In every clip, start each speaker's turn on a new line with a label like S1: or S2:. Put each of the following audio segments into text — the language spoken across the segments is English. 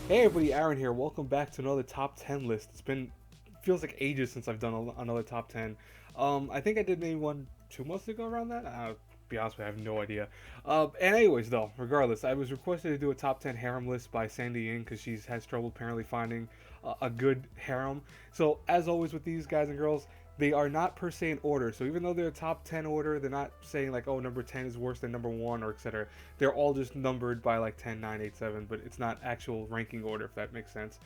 S1: Hey everybody, Aaron here. Welcome back to another top 10 list. Feels like ages since I've done another top 10. I think I did maybe one 2 months ago around that. Be honest with you, I have no idea. And anyways, though, regardless, I was requested to do a top 10 harem list by Sandy Ying because she has trouble apparently finding a good harem. So as always with these guys and girls, they are not per se in order. So even though they're top 10 order, they're not saying like, oh, number 10 is worse than number 1 or etc. They're all just numbered by like 10, 9, 8, 7, but it's not actual ranking order, if that makes sense.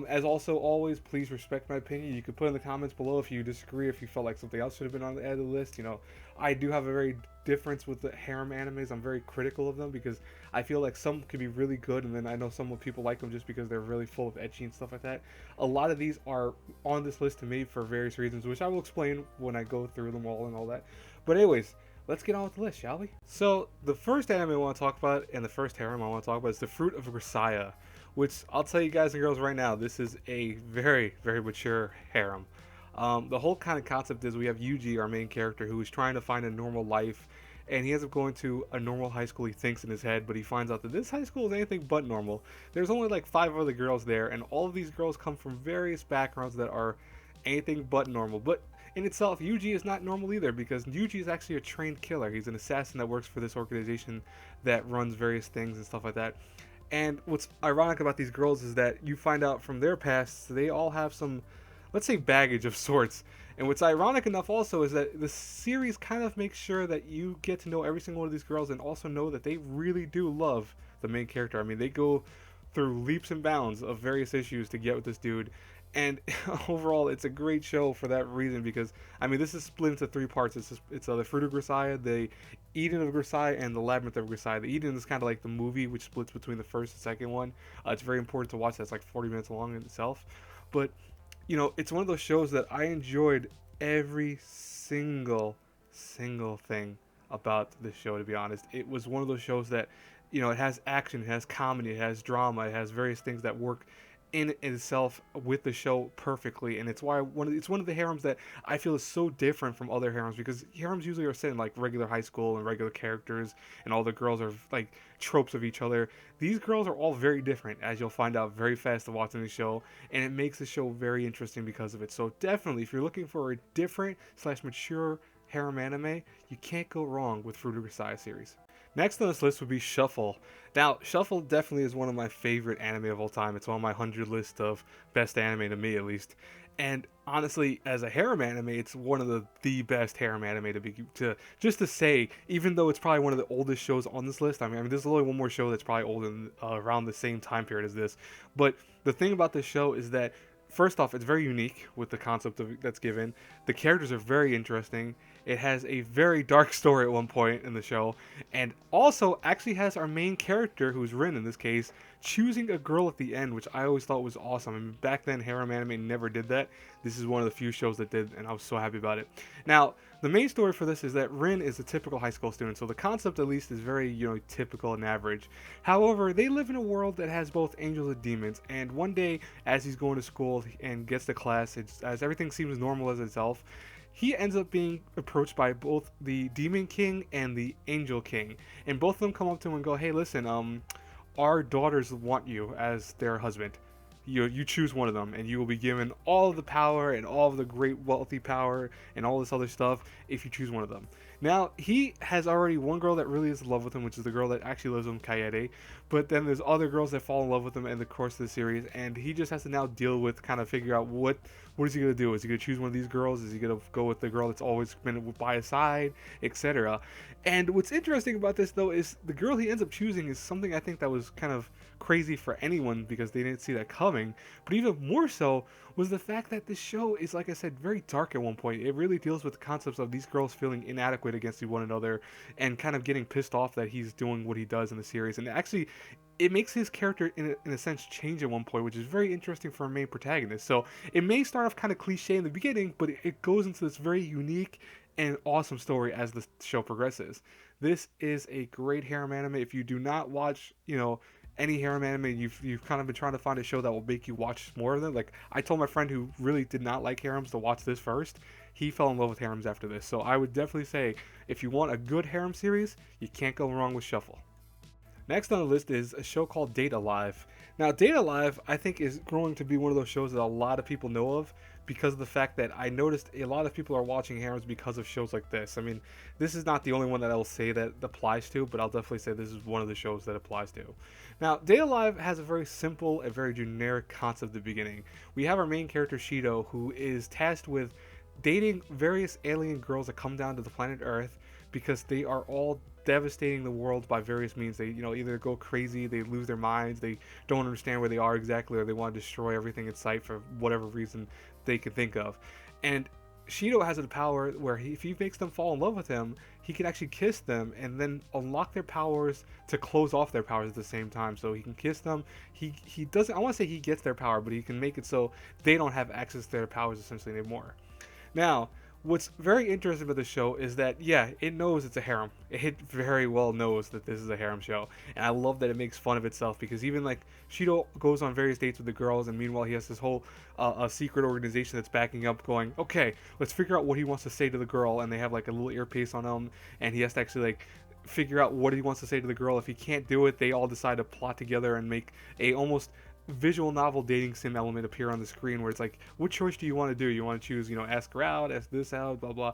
S1: As also always, please respect my opinion. You can put in the comments below if you disagree, if you felt like something else should have been on the end of the list. You know, I do have a very difference with the harem animes. I'm very critical of them because I feel like some could be really good, and then I know some people like them just because they're really full of ecchi and stuff like that. A lot of these are on this list to me for various reasons, which I will explain when I go through them all and all that. But anyways, let's get on with the list, shall we? So the first anime I want to talk about and the first harem I want to talk about is the Fruit of Grisaia, which I'll tell you guys and girls right now, this is a very, very mature harem. The whole kind of concept is we have Yuji, our main character, who is trying to find a normal life, and he ends up going to a normal high school he thinks in his head, but he finds out that this high school is anything but normal. There's only like 5 other girls there, and all of these girls come from various backgrounds that are anything but normal. But in itself, Yuji is not normal either, because Yuji is actually a trained killer. He's an assassin that works for this organization that runs various things and stuff like that. And what's ironic about these girls is that you find out from their past, they all have some, let's say, baggage of sorts. And what's ironic enough also is that the series kind of makes sure that you get to know every single one of these girls and also know that they really do love the main character. I mean, they go through leaps and bounds of various issues to get with this dude. And overall, it's a great show for that reason because, I mean, this is split into 3 parts. It's the Fruit of Grisaia, the Eden of Grisaia, and the Labyrinth of Grisaia. The Eden is kind of like the movie, which splits between the first and second one. It's very important to watch. That's like 40 minutes long in itself. But, you know, it's one of those shows that I enjoyed every single thing about this show, to be honest. It was one of those shows that, you know, it has action, it has comedy, it has drama, it has various things that work in itself with the show perfectly, and it's why it's one of the harems that I feel is so different from other harems, because harems usually are set in like regular high school and regular characters and all the girls are like tropes of each other. These girls are all very different, as you'll find out very fast watching the show, and it makes the show very interesting because of it. So definitely, if you're looking for a different / mature harem anime, you can't go wrong with Fruit of Grisaia series. Next on this list would be Shuffle. Now, Shuffle definitely is one of my favorite anime of all time. It's on my 100 list of best anime, to me at least. And honestly, as a harem anime, it's one of the best harem anime to say, even though it's probably one of the oldest shows on this list. I mean, there's only one more show that's probably older than around the same time period as this. But the thing about this show is that, first off, it's very unique with the concept that's given. The characters are very interesting. It has a very dark story at one point in the show, and also actually has our main character, who's Rin in this case, choosing a girl at the end, which I always thought was awesome. I mean, back then, harem anime never did that. This is one of the few shows that did, and I was so happy about it. Now, the main story for this is that Rin is a typical high school student, so the concept at least is very, you know, typical and average. However, they live in a world that has both angels and demons, and one day, as he's going to school and gets to class, as everything seems normal as itself, he ends up being approached by both the Demon King and the Angel King, and both of them come up to him and go, "Hey, listen, our daughters want you as their husband. You choose one of them, and you will be given all of the power and all of the great wealthy power and all this other stuff if you choose one of them." Now, he has already one girl that really is in love with him, which is the girl that actually lives with him, Kaede. But then there's other girls that fall in love with him in the course of the series, and he just has to now deal with, kind of figure out what is he going to do? Is he going to choose one of these girls? Is he going to go with the girl that's always been by his side, etc.? And what's interesting about this, though, is the girl he ends up choosing is something I think that was kind of crazy for anyone because they didn't see that coming. But even more so was the fact that this show is, like I said, very dark at one point. It really deals with the concepts of these girls feeling inadequate against one another and kind of getting pissed off that he's doing what he does in the series. And actually, it makes his character, in a sense, change at one point, which is very interesting for a main protagonist. So it may start off kind of cliche in the beginning, but it goes into this very unique and awesome story as the show progresses. This is a great harem anime. If you do not watch, you know, any harem anime, you've kind of been trying to find a show that will make you watch more of them. Like I told my friend who really did not like harems to watch this first. He fell in love with harems after this. So I would definitely say if you want a good harem series, you can't go wrong with Shuffle. Next on the list is a show called Date Alive. Now, Date Alive, I think, is growing to be one of those shows that a lot of people know of because of the fact that I noticed a lot of people are watching harems because of shows like this. I mean, this is not the only one that I'll say that applies to, but I'll definitely say this is one of the shows that applies to. Now, Date Alive has a very simple and very generic concept at the beginning. We have our main character, Shido, who is tasked with dating various alien girls that come down to the planet Earth because they are all devastating the world by various means. They, either go crazy, they lose their minds, they don't understand where they are exactly, or they want to destroy everything in sight for whatever reason they can think of. And Shido has a power where if he makes them fall in love with him, he can actually kiss them and then unlock their powers to close off their powers at the same time. So he can kiss them. He doesn't, I want to say he gets their power, but he can make it so they don't have access to their powers essentially anymore. Now, what's very interesting about the show is that, yeah, it knows it's a harem. It very well knows that this is a harem show. And I love that it makes fun of itself because even like Shido goes on various dates with the girls, and meanwhile he has this whole a secret organization that's backing up going, okay, let's figure out what he wants to say to the girl. And they have like a little earpiece on him, and he has to actually like figure out what he wants to say to the girl. If he can't do it, they all decide to plot together and make a almost visual novel dating sim element appear on the screen where it's like, what choice do you want to do? You want to choose, ask her out, ask this out, blah blah.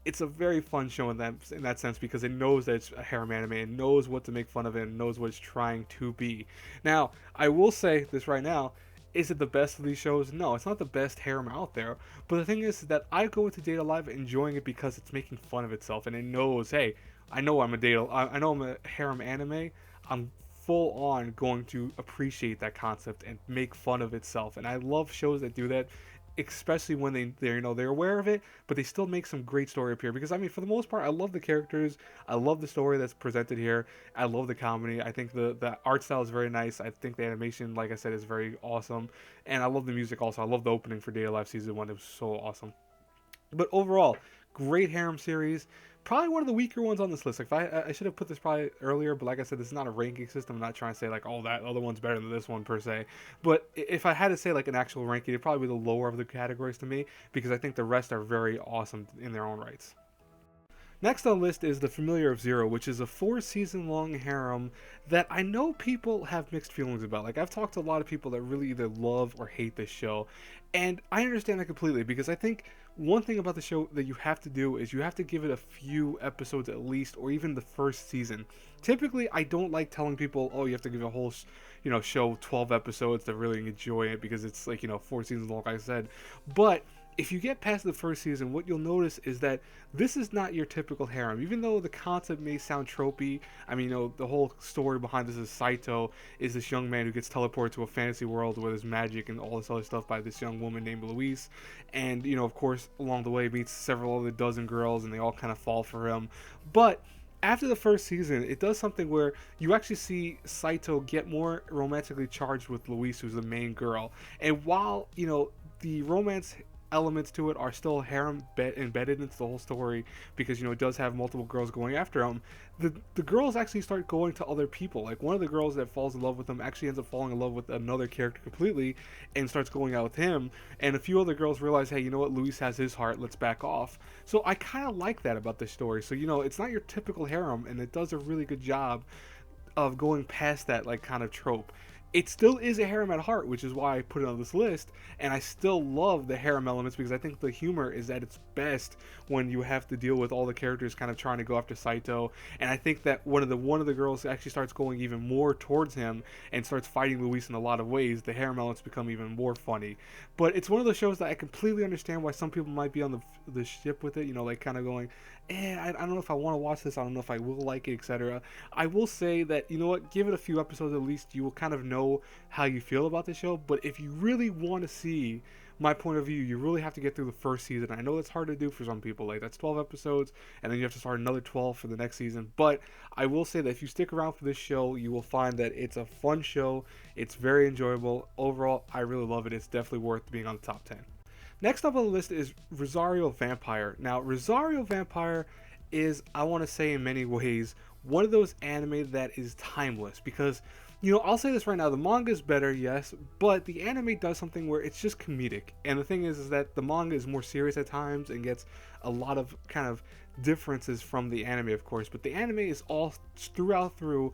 S1: It's a very fun show in that sense because it knows that it's a harem anime and knows what to make fun of it and knows what it's trying to be. Now, I will say this right now. Is it the best of these shows? No, it's not the best harem out there. But the thing is that I go into Date Alive enjoying it because it's making fun of itself and it knows, hey, I know I'm a harem anime. I'm full on going to appreciate that concept and make fun of itself. And I love shows that do that, especially when they're aware of it, but they still make some great story appear. Because I mean, for the most part, I love the characters, I love the story that's presented here, I love the comedy. I think the art style is very nice. I think the animation, like I said, is very awesome, and I love the music also. I love the opening for Date Alive season 1. It was so awesome. But overall, great harem series. Probably one of the weaker ones on this list. Like I should have put this probably earlier, but like I said, this is not a ranking system. I'm not trying to say like, oh, that other one's better than this one per se. But if I had to say like an actual ranking, it'd probably be the lower of the categories to me because I think the rest are very awesome in their own rights. Next on the list is The Familiar of Zero, which is a 4-season long harem that I know people have mixed feelings about. Like I've talked to a lot of people that really either love or hate this show, and I understand that completely because I think one thing about the show that you have to do is you have to give it a few episodes at least, or even the first season. Typically, I don't like telling people, oh, you have to give a whole, show 12 episodes to really enjoy it because it's like, 4 seasons long, like I said. But if you get past the first season, what you'll notice is that this is not your typical harem. Even though the concept may sound tropey, I mean, the whole story behind this is Saito is this young man who gets teleported to a fantasy world where there's magic and all this other stuff by this young woman named Louise. And, of course, along the way meets several other dozen girls and they all kind of fall for him. But after the first season, it does something where you actually see Saito get more romantically charged with Louise, who's the main girl. And while, the romance elements to it are still harem embedded into the whole story because it does have multiple girls going after him, the girls actually start going to other people. Like one of the girls that falls in love with him actually ends up falling in love with another character completely and starts going out with him, and a few other girls realize, hey, you know what, Luis has his heart, let's back off. So I kind of like that about this story. So it's not your typical harem, and it does a really good job of going past that like kind of trope. It still is a harem at heart, which is why I put it on this list, and I still love the harem elements because I think the humor is at its best when you have to deal with all the characters kind of trying to go after Saito, and I think that one of the girls actually starts going even more towards him and starts fighting Luis in a lot of ways. The harem elements become even more funny. But it's one of those shows that I completely understand why some people might be on the ship with it, like kind of going, I don't know if I want to watch this, I don't know if I will like it, etc. I will say that, give it a few episodes at least, you will kind of know how you feel about the show. But if you really want to see my point of view, you really have to get through the first season. I know that's hard to do for some people, like that's 12 episodes and then you have to start another 12 for the next season. But I will say that if you stick around for this show, you will find that it's a fun show, it's very enjoyable. Overall, I really love it. It's definitely worth being on the top 10. Next up on the list is Rosario Vampire. Now, Rosario Vampire is, I want to say in many ways, one of those anime that is timeless because, I'll say this right now, the manga is better, yes, but the anime does something where it's just comedic. And the thing is that the manga is more serious at times and gets a lot of kind of differences from the anime, of course, but the anime is all through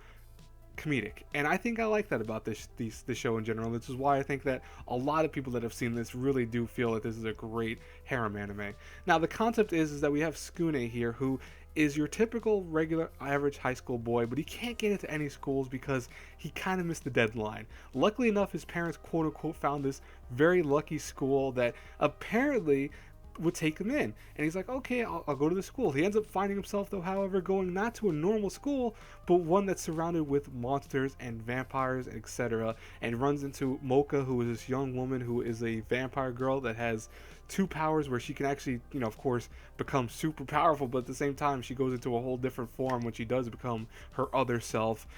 S1: comedic, and I think I like that about this show in general. This is why I think that a lot of people that have seen this really do feel that this is a great harem anime. Now, the concept is that we have Skune here, who is your typical regular average high school boy, but he can't get into any schools because he kind of missed the deadline. Luckily enough, his parents quote unquote found this very lucky school that apparently would take him in, and he's like, okay, I'll go to the school. He ends up finding himself, though, however, going not to a normal school, but one that's surrounded with monsters and vampires, etc., and runs into Mocha, who is this young woman who is a vampire girl that has two powers where she can actually, of course, become super powerful, but at the same time she goes into a whole different form when she does become her other self.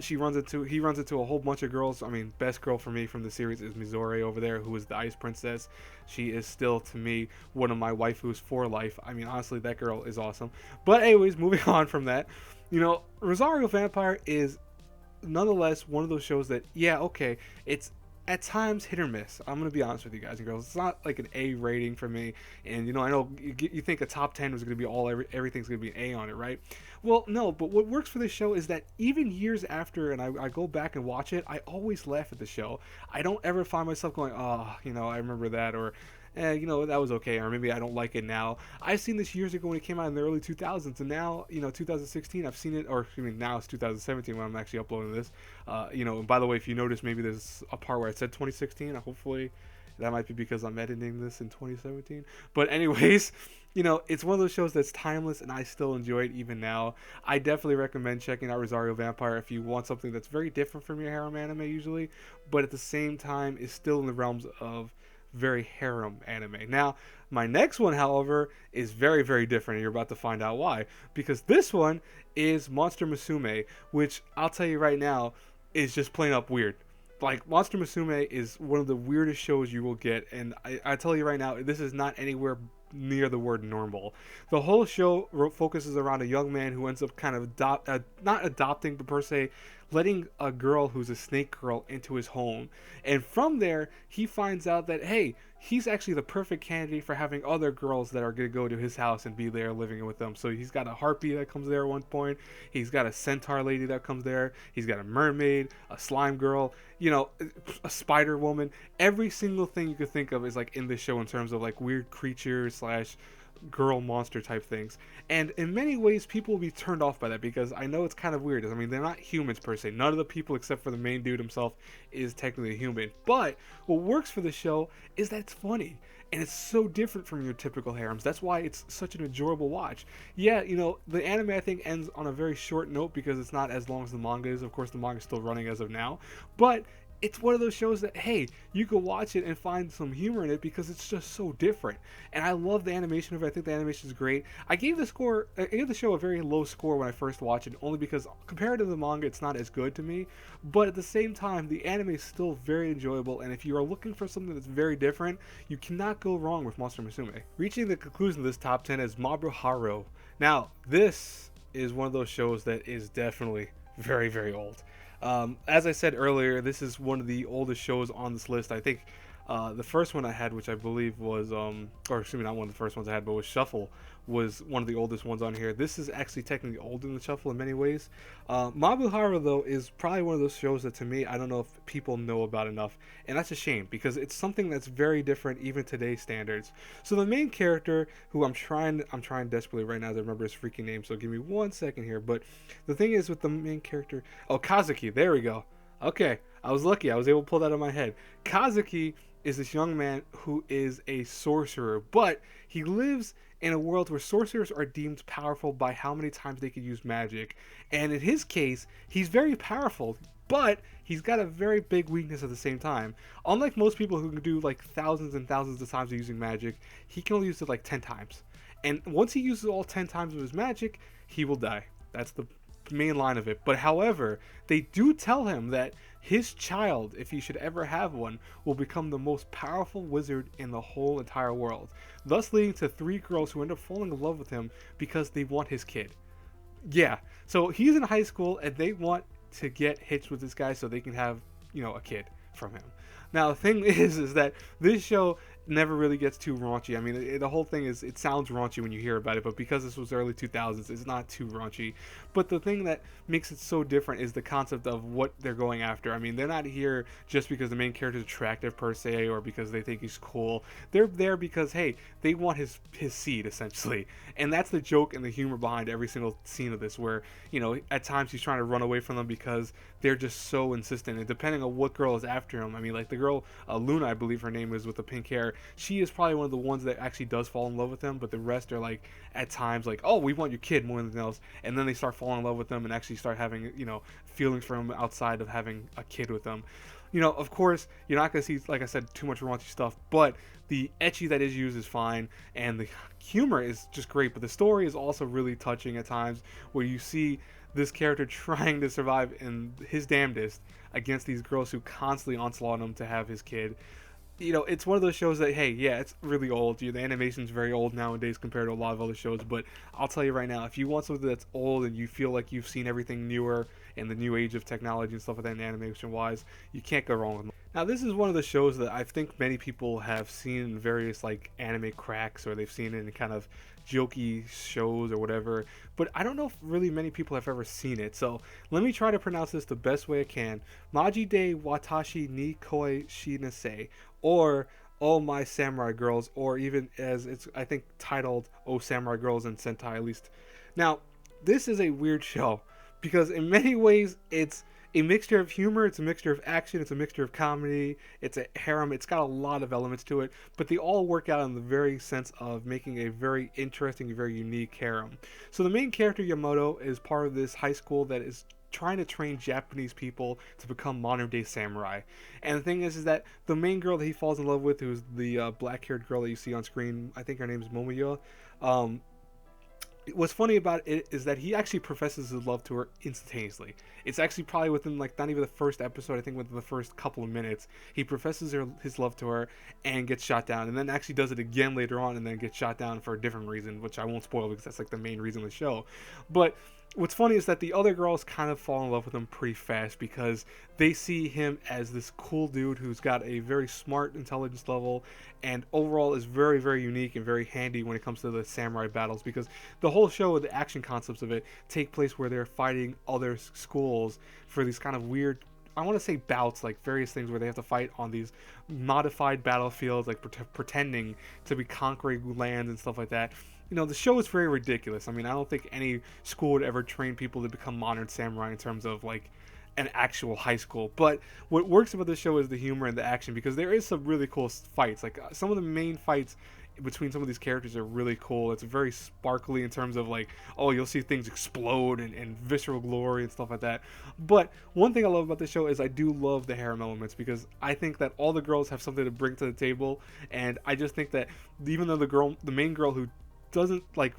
S1: He runs into a whole bunch of girls. I mean, best girl for me from the series is Mizore over there, who is the ice princess. She is still, to me, one of my waifus for life. I mean, honestly, that girl is awesome. But anyways, moving on from that, Rosario Vampire is nonetheless one of those shows that, yeah, okay, it's at times hit or miss. I'm gonna be honest with you guys and girls. It's not like an A rating for me. And I know you think a top 10 was gonna be everything's gonna be an A on it, right? Well, no. But what works for this show is that even years after, and I go back and watch it, I always laugh at the show. I don't ever find myself going, oh, I remember that, or that was okay, or maybe I don't like it now. I've seen this years ago when it came out in the early 2000s, and now, 2016, I've seen it, or I mean, now it's 2017 when I'm actually uploading this. And by the way, if you notice, maybe there's a part where I said 2016. Hopefully, that might be because I'm editing this in 2017. But anyways, it's one of those shows that's timeless, and I still enjoy it even now. I definitely recommend checking out Rosario Vampire if you want something that's very different from your harem anime usually, but at the same time is still in the realms of very harem anime. Now, my next one, however, is very, very different, and you're about to find out why. Because this one is Monster Musume, which I'll tell you right now is just plain up weird. Like, Monster Musume is one of the weirdest shows you will get, and I tell you right now, this is not anywhere near the word normal. The whole show focuses around a young man who ends up kind of not adopting, but per se letting a girl who's a snake girl into his home. And from there, he finds out that, hey, he's actually the perfect candidate for having other girls that are going to go to his house and be there living with them. So he's got a harpy that comes there at one point. He's got a centaur lady that comes there. He's got a mermaid, a slime girl, a spider woman. Every single thing you could think of is like in this show in terms of like weird creatures / girl monster type things. And in many ways, people will be turned off by that because I know it's kind of weird. I mean, they're not humans per se. None of the people except for the main dude himself is technically a human. But what works for the show is that it's funny. And it's so different from your typical harems. That's why it's such an enjoyable watch. Yeah, the anime I think ends on a very short note because it's not as long as the manga is. Of course, the manga is still running as of now. But it's one of those shows that, hey, you can watch it and find some humor in it because it's just so different. And I love the animation of it. I think the animation is great. I gave the show a very low score when I first watched it, only because compared to the manga, it's not as good to me. But at the same time, the anime is still very enjoyable. And if you are looking for something that's very different, you cannot go wrong with Monster Musume. Reaching the conclusion of this top 10 is Maburaho. Now, this is one of those shows that is definitely very, very old. As I said earlier, this is one of the oldest shows on this list. I think the first one I had, which I believe was, or excuse me, not one of the first ones I had, but was Shuffle, was one of the oldest ones on here. This is actually technically older than Shuffle in many ways. Maburaho, though, is probably one of those shows that to me, I don't know if people know about enough. And that's a shame because it's something that's very different even today's standards. So the main character, who I'm trying desperately right now to remember his freaking name, so give me 1 second here. But the thing is with the main character, Kazuki, there we go. Okay, I was lucky. I was able to pull that out of my head. Kazuki is this young man who is a sorcerer, but he lives in a world where sorcerers are deemed powerful by how many times they can use magic. And in his case, he's very powerful, but he's got a very big weakness at the same time. Unlike most people who can do like thousands and thousands of times of using magic, he can only use it like 10 times. And once he uses all 10 times of his magic, he will die. That's the main line of it. But however, they do tell him that his child, if he should ever have one, will become the most powerful wizard in the whole entire world, thus leading to 3 girls who end up falling in love with him because they want his kid. Yeah, so he's in high school and they want to get hitched with this guy so they can have, a kid from him. Now the thing is that this show never really gets too raunchy. I mean, the whole thing is, it sounds raunchy when you hear about it, but because this was early 2000s, it's not too raunchy. But the thing that makes it so different is the concept of what they're going after. I mean, they're not here just because the main character is attractive per se, or because they think he's cool. They're there because, hey, they want his seed, essentially. And that's the joke and the humor behind every single scene of this, where, at times he's trying to run away from them because they're just so insistent. And depending on what girl is after him, I mean, like the girl, Luna, I believe her name is, with the pink hair, she is probably one of the ones that actually does fall in love with him, but the rest are like, at times, like, oh, we want your kid more than anything else, and then they start falling in love with them and actually start having, feelings for him outside of having a kid with them. Of course, you're not going to see, like I said, too much raunchy stuff, but the ecchi that is used is fine, and the humor is just great, but the story is also really touching at times, where you see this character trying to survive in his damnedest against these girls who constantly onslaught him to have his kid. It's one of those shows that, hey, yeah, it's really old. The animation's very old nowadays compared to a lot of other shows, but I'll tell you right now, if you want something that's old and you feel like you've seen everything newer in the new age of technology and stuff like that, animation-wise, you can't go wrong with it. Now, this is one of the shows that I think many people have seen in various, like, anime cracks, or they've seen it in kind of jokey shows or whatever, but I don't know if really many people have ever seen it, so let me try to pronounce this the best way I can. Maji de Watashi ni Koi Shinasai, or Oh My Samurai Girls, or even as it's, I think, titled Oh Samurai Girls in Sentai, at least. Now, this is a weird show, because in many ways it's a mixture of humor, it's a mixture of action, it's a mixture of comedy, it's a harem, it's got a lot of elements to it, but they all work out in the very sense of making a very interesting, very unique harem. So the main character, Yamato, is part of this high school that is trying to train Japanese people to become modern-day samurai. And the thing is that the main girl that he falls in love with, who's the black-haired girl that you see on screen, I think her name is Momoya, what's funny about it is that he actually professes his love to her instantaneously. It's actually probably within, like, not even the first episode, I think within the first couple of minutes, he professes his love to her and gets shot down, and then actually does it again later on and then gets shot down for a different reason, which I won't spoil because that's like the main reason of the show. But what's funny is that the other girls kind of fall in love with him pretty fast because they see him as this cool dude who's got a very smart intelligence level and overall is very, very unique and very handy when it comes to the samurai battles, because the whole show, the action concepts of it, take place where they're fighting other schools for these kind of weird, I want to say bouts, like various things where they have to fight on these modified battlefields, like pretending to be conquering lands and stuff like that. The show is very ridiculous. I mean, I don't think any school would ever train people to become modern samurai in terms of, like, an actual high school. But what works about this show is the humor and the action, because there is some really cool fights. Like, some of the main fights between some of these characters are really cool. It's very sparkly in terms of, like, oh, you'll see things explode and visceral glory and stuff like that. But one thing I love about this show is I do love the harem elements, because I think that all the girls have something to bring to the table, and I just think that even though the main girl who doesn't, like,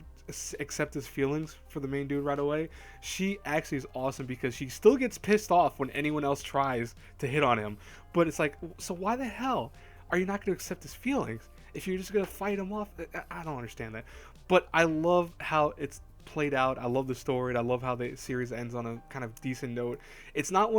S1: accept his feelings for the main dude right away, she actually is awesome because she still gets pissed off when anyone else tries to hit on him. But it's like, so why the hell are you not going to accept his feelings if you're just going to fight him off? I don't understand that. But I love how it's played out. I love the story, and I love how the series ends on a kind of decent note. It's not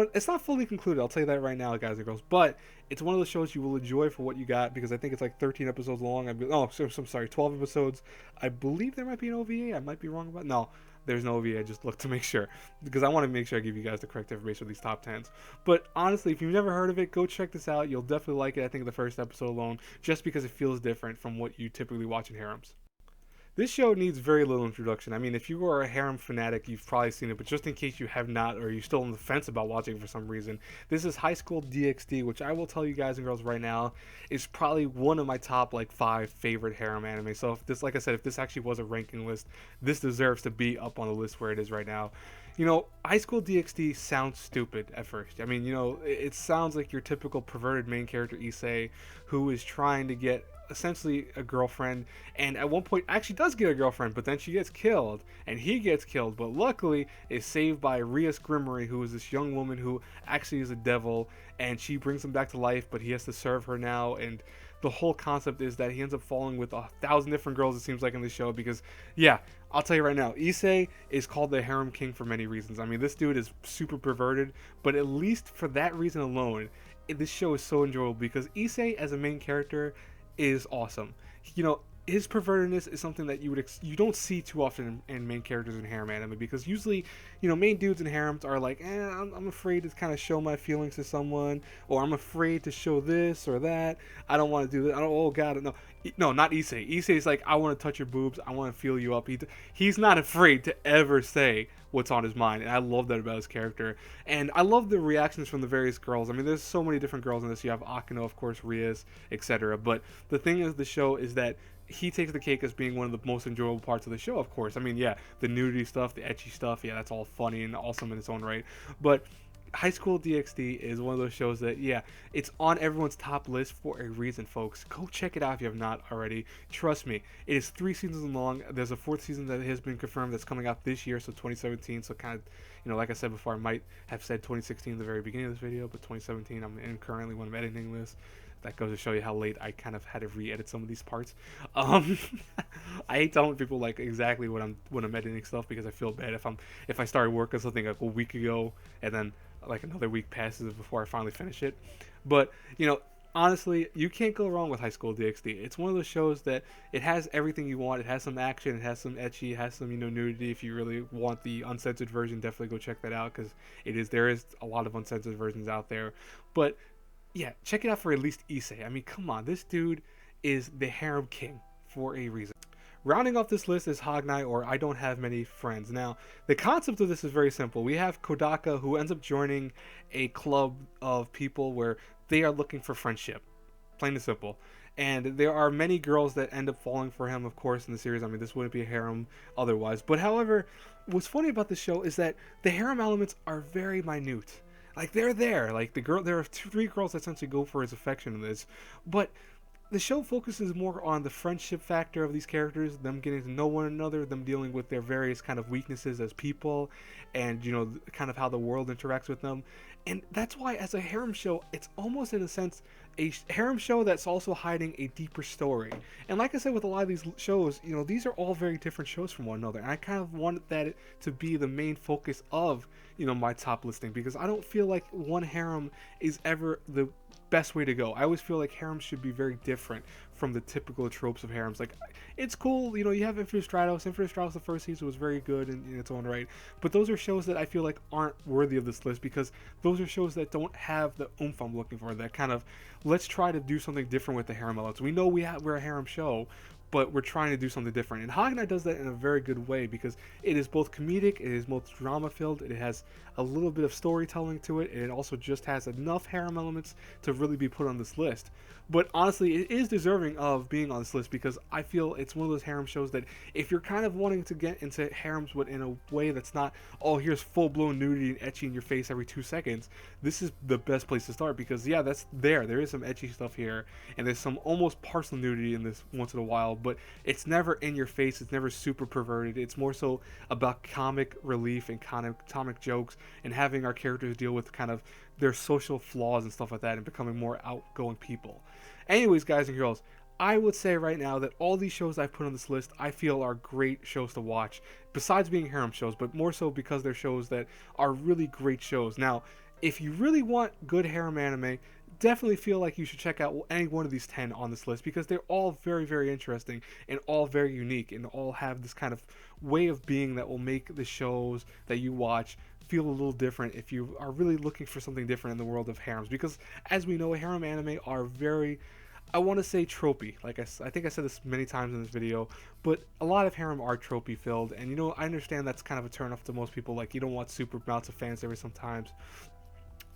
S1: fully concluded, I'll tell you that right now, guys and girls, but it's one of those shows you will enjoy for what you got, because I think it's like 13 episodes long. I'm sorry, 12 episodes. I believe there might be an OVA. I might be wrong about. No, there's no OVA. I just looked to make sure, because I want to make sure I give you guys the correct information for these top 10s. But honestly, if you've never heard of it, go check this out. You'll definitely like it. I think the first episode alone, just because it feels different from what you typically watch in harems. This show needs very little introduction. I mean, if you are a harem fanatic, you've probably seen it, but just in case you have not, or you're still on the fence about watching it for some reason, this is Highschool Dxd, which I will tell you guys and girls right now is probably one of my top, like, 5 favorite harem anime. So if this, like I said, if this actually was a ranking list, this deserves to be up on the list where it is right now. Highschool Dxd sounds stupid at first. I mean, it sounds like your typical perverted main character Issei, who is trying to get essentially a girlfriend, and at one point actually does get a girlfriend, but then she gets killed and he gets killed, but luckily is saved by Rias Grimmery, who is this young woman who actually is a devil, and she brings him back to life, but he has to serve her now. And the whole concept is that he ends up falling with 1,000 different girls, it seems like, in the show. Because, yeah, I'll tell you right now, Issei is called the harem king for many reasons. I mean, this dude is super perverted, but at least for that reason alone, this show is so enjoyable because Issei as a main character is awesome. You know, his pervertedness is something that you don't see too often in main characters in harem anime, because usually, you know, main dudes in harems are like, I'm afraid to kind of show my feelings to someone, or I'm afraid to show this or that. I don't want to do that. Oh god, no, not Issei. Issei's like, I want to touch your boobs. I want to feel you up. He's not afraid to ever say what's on his mind, and I love that about his character. And I love the reactions from the various girls. I mean, there's so many different girls in this. You have Akino, of course, Rias, etc. But the thing of the show is that he takes the cake as being one of the most enjoyable parts of the show, of course. I mean, yeah, the nudity stuff, the ecchi stuff, yeah, that's all funny and awesome in its own right. But Highschool DxD is one of those shows that, yeah, it's on everyone's top list for a reason, folks. Go check it out if you have not already. Trust me, it is 3 seasons long. There's a 4th season that has been confirmed that's coming out this year, so 2017. So kind of, you know, like I said before, I might have said 2016 at the very beginning of this video, but 2017 I'm in currently when I'm editing this. That goes to show you how late I kind of had to re-edit some of these parts. I hate telling people like exactly when I'm editing stuff, because I feel bad if I started work on something like a week ago and then like another week passes before I finally finish it. But you know, honestly, you can't go wrong with Highschool DxD. It's one of those shows that it has everything you want. It has some action, it has some ecchi, it has some, you know, nudity. If you really want the uncensored version, definitely go check that out, because there is a lot of uncensored versions out there. But yeah, check it out for at least Issei. I mean, come on, this dude is the harem king for a reason. Rounding off this list is Hagnai, or I Don't Have Many Friends. Now, the concept of this is very simple. We have Kodaka, who ends up joining a club of people where they are looking for friendship. Plain and simple. And there are many girls that end up falling for him, of course, in the series. I mean, this wouldn't be a harem otherwise. But however, what's funny about this show is that the harem elements are very minute. Like, they're there. Like, there are 3 girls that essentially go for his affection in this. But the show focuses more on the friendship factor of these characters, them getting to know one another, them dealing with their various kind of weaknesses as people, and, you know, kind of how the world interacts with them. And that's why, as a harem show, it's almost, in a sense, a harem show that's also hiding a deeper story. And like I said, with a lot of these shows, you know, these are all very different shows from one another. And I kind of wanted that to be the main focus of, you know, my top listing, because I don't feel like one harem is ever the best way to go. I always feel like harems should be very different from the typical tropes of harems. Like, it's cool, you know, you have Infinite Stratos. Infinite Stratos, the first season was very good in its own right, but those are shows that I feel like aren't worthy of this list, because those are shows that don't have the oomph I'm looking for, that kind of, let's try to do something different with the harem elements. We know we're a harem show, but we're trying to do something different. And Hagnai does that in a very good way, because it is both comedic, it is both drama filled, it has a little bit of storytelling to it, and it also just has enough harem elements to really be put on this list. But honestly, it is deserving of being on this list, because I feel it's one of those harem shows that if you're kind of wanting to get into harems, but in a way that's not, oh, here's full-blown nudity and ecchi in your face every 2 seconds, this is the best place to start, because yeah, there is some ecchi stuff here, and there's some almost partial nudity in this once in a while, but it's never in your face, it's never super perverted. It's more so about comic relief and kind of comic jokes, and having our characters deal with kind of their social flaws and stuff like that, and becoming more outgoing people. Anyways, guys and girls, I would say right now that all these shows I've put on this list I feel are great shows to watch, besides being harem shows, but more so because they're shows that are really great shows. Now, if you really want good harem anime, definitely feel like you should check out any one of these 10 on this list, because they're all very, very interesting and all very unique, and all have this kind of way of being that will make the shows that you watch feel a little different if you are really looking for something different in the world of harems. Because as we know, harem anime are very, I want to say, tropey. Like I think I said this many times in this video, but a lot of harem are tropey filled, and you know, I understand that's kind of a turn off to most people. Like, you don't want super amounts of fan service sometimes,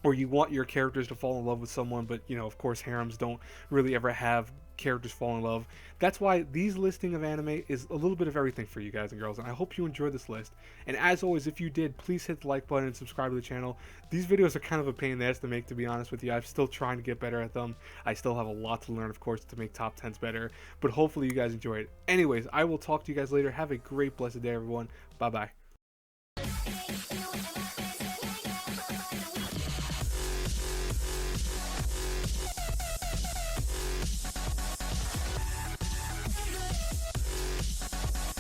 S1: or you want your characters to fall in love with someone, but you know, of course, harems don't really ever have characters fall in love. That's why these listing of anime is a little bit of everything for you guys and girls, and I hope you enjoyed this list. And as always, if you did, please hit the like button and subscribe to the channel. These videos are kind of a pain in the ass to make, to be honest with you. I'm still trying to get better at them. I still have a lot to learn, of course, to make top 10s better, but hopefully you guys enjoy it. Anyways, I will talk to you guys later. Have a great, blessed day, everyone. Bye bye.